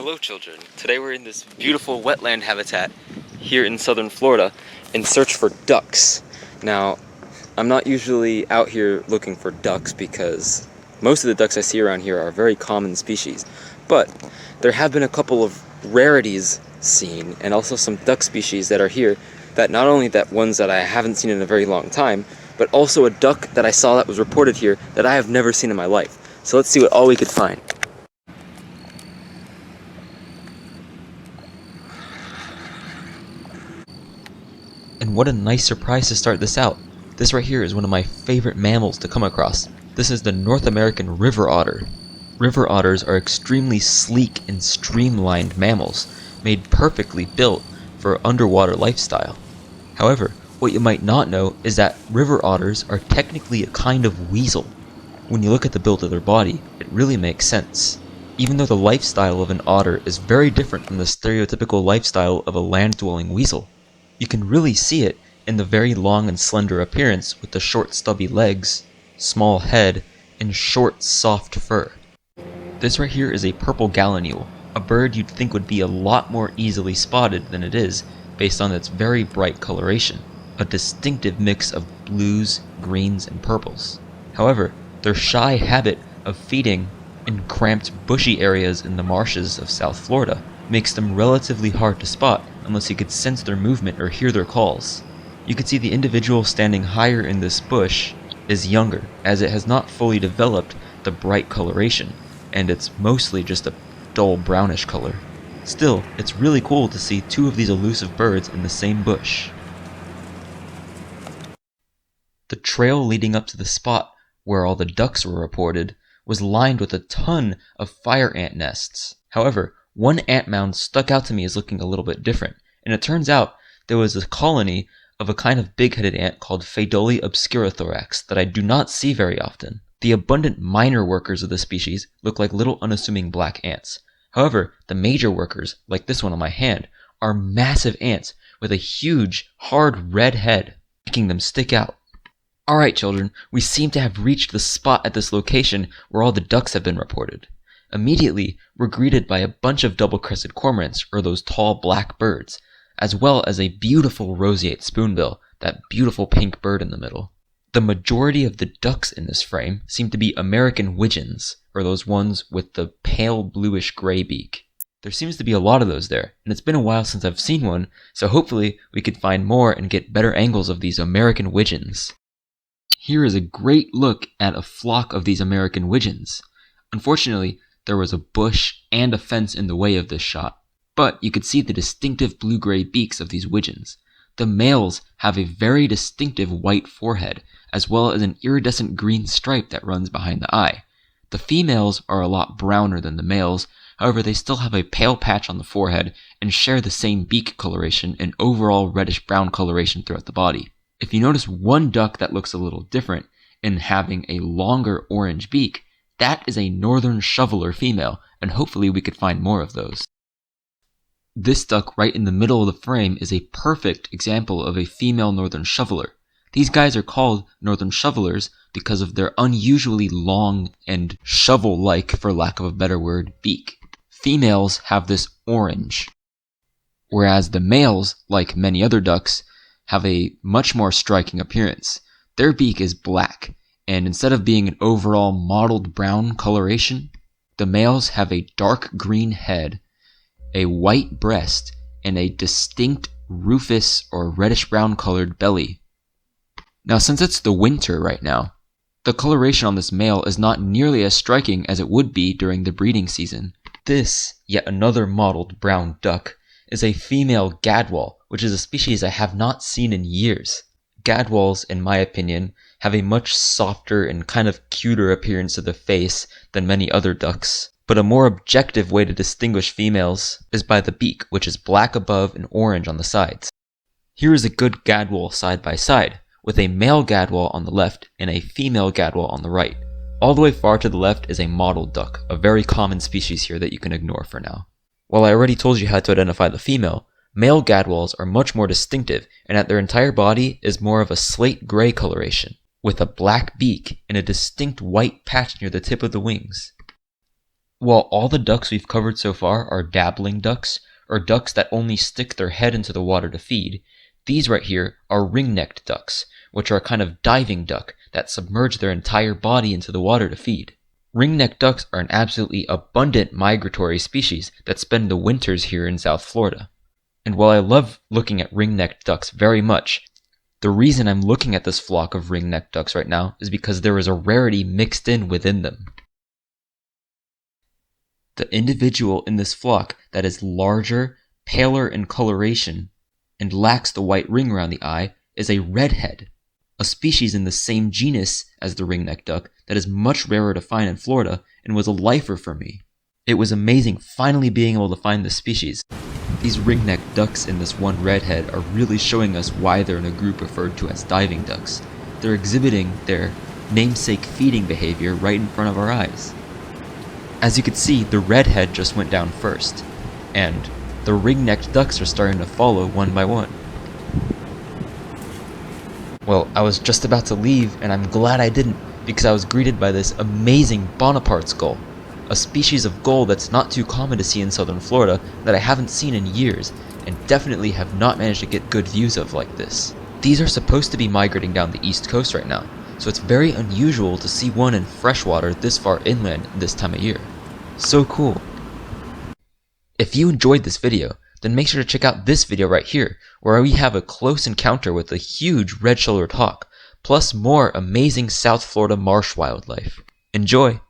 Hello children, today we're in this beautiful wetland habitat here in southern Florida in search for ducks. Now, I'm not usually out here looking for ducks because most of the ducks I see around here are very common species, but there have been a couple of rarities seen and also some duck species that are here that not only that ones that I haven't seen in a very long time, but also a duck that I saw that was reported here that I have never seen in my life. So let's see what all we could find. And what a nice surprise to start this out. This right here is one of my favorite mammals to come across. This is the North American river otter. River otters are extremely sleek and streamlined mammals, made perfectly built for underwater lifestyle. However, what you might not know is that river otters are technically a kind of weasel. When you look at the build of their body, it really makes sense. Even though the lifestyle of an otter is very different from the stereotypical lifestyle of a land-dwelling weasel. You can really see it in the very long and slender appearance with the short stubby legs, small head, and short soft fur. This right here is a purple gallinule, a bird you'd think would be a lot more easily spotted than it is based on its very bright coloration, a distinctive mix of blues, greens, and purples. However, their shy habit of feeding in cramped bushy areas in the marshes of South Florida makes them relatively hard to spot unless you could sense their movement or hear their calls. You can see the individual standing higher in this bush is younger, as it has not fully developed the bright coloration, and it's mostly just a dull brownish color. Still, it's really cool to see two of these elusive birds in the same bush. The trail leading up to the spot where all the ducks were reported was lined with a ton of fire ant nests. However, one ant mound stuck out to me as looking a little bit different, and it turns out there was a colony of a kind of big-headed ant called Phaedoli obscurithorax that I do not see very often. The abundant minor workers of the species look like little unassuming black ants. However, the major workers, like this one on my hand, are massive ants with a huge, hard red head, making them stick out. Alright children, we seem to have reached the spot at this location where all the ducks have been reported. Immediately, we're greeted by a bunch of double-crested cormorants, or those tall black birds, as well as a beautiful roseate spoonbill, that beautiful pink bird in the middle. The majority of the ducks in this frame seem to be American widgeons, or those ones with the pale bluish-gray beak. There seems to be a lot of those there, and it's been a while since I've seen one, so hopefully we could find more and get better angles of these American widgeons. Here is a great look at a flock of these American widgeons. Unfortunately, there was a bush and a fence in the way of this shot, but you could see the distinctive blue-gray beaks of these widgeons. The males have a very distinctive white forehead, as well as an iridescent green stripe that runs behind the eye. The females are a lot browner than the males, however they still have a pale patch on the forehead and share the same beak coloration and overall reddish-brown coloration throughout the body. If you notice one duck that looks a little different in having a longer orange beak, that is a northern shoveler female, and hopefully we could find more of those. This duck right in the middle of the frame is a perfect example of a female northern shoveler. These guys are called northern shovelers because of their unusually long and shovel-like, for lack of a better word, beak. Females have this orange, whereas the males, like many other ducks, have a much more striking appearance. Their beak is black, and instead of being an overall mottled brown coloration, the males have a dark green head, a white breast, and a distinct rufous or reddish-brown colored belly. Now, since it's the winter right now, the coloration on this male is not nearly as striking as it would be during the breeding season. This, yet another mottled brown duck, is a female gadwall, which is a species I have not seen in years. Gadwalls, in my opinion, have a much softer and kind of cuter appearance to the face than many other ducks, but a more objective way to distinguish females is by the beak, which is black above and orange on the sides. Here is a good gadwall side by side, with a male gadwall on the left and a female gadwall on the right. All the way far to the left is a mottled duck, a very common species here that you can ignore for now. While I already told you how to identify the female, male gadwalls are much more distinctive in that their entire body is more of a slate gray coloration, with a black beak and a distinct white patch near the tip of the wings. While all the ducks we've covered so far are dabbling ducks, or ducks that only stick their head into the water to feed, these right here are ring-necked ducks, which are a kind of diving duck that submerge their entire body into the water to feed. Ring-necked ducks are an absolutely abundant migratory species that spend the winters here in South Florida. And while I love looking at ring-necked ducks very much, the reason I'm looking at this flock of ring-necked ducks right now is because there is a rarity mixed in within them. The individual in this flock that is larger, paler in coloration, and lacks the white ring around the eye is a redhead, a species in the same genus as the ring-necked duck that is much rarer to find in Florida and was a lifer for me. It was amazing finally being able to find this species. These ring-necked ducks in this one redhead are really showing us why they're in a group referred to as diving ducks. They're exhibiting their namesake feeding behavior right in front of our eyes. As you can see, the redhead just went down first, and the ring-necked ducks are starting to follow one by one. Well, I was just about to leave, and I'm glad I didn't, because I was greeted by this amazing Bonaparte's gull, a species of gull that's not too common to see in southern Florida that I haven't seen in years, and definitely have not managed to get good views of like this. These are supposed to be migrating down the east coast right now, so it's very unusual to see one in freshwater this far inland this time of year. So cool. If you enjoyed this video, then make sure to check out this video right here, where we have a close encounter with a huge red-shouldered hawk, plus more amazing South Florida marsh wildlife. Enjoy!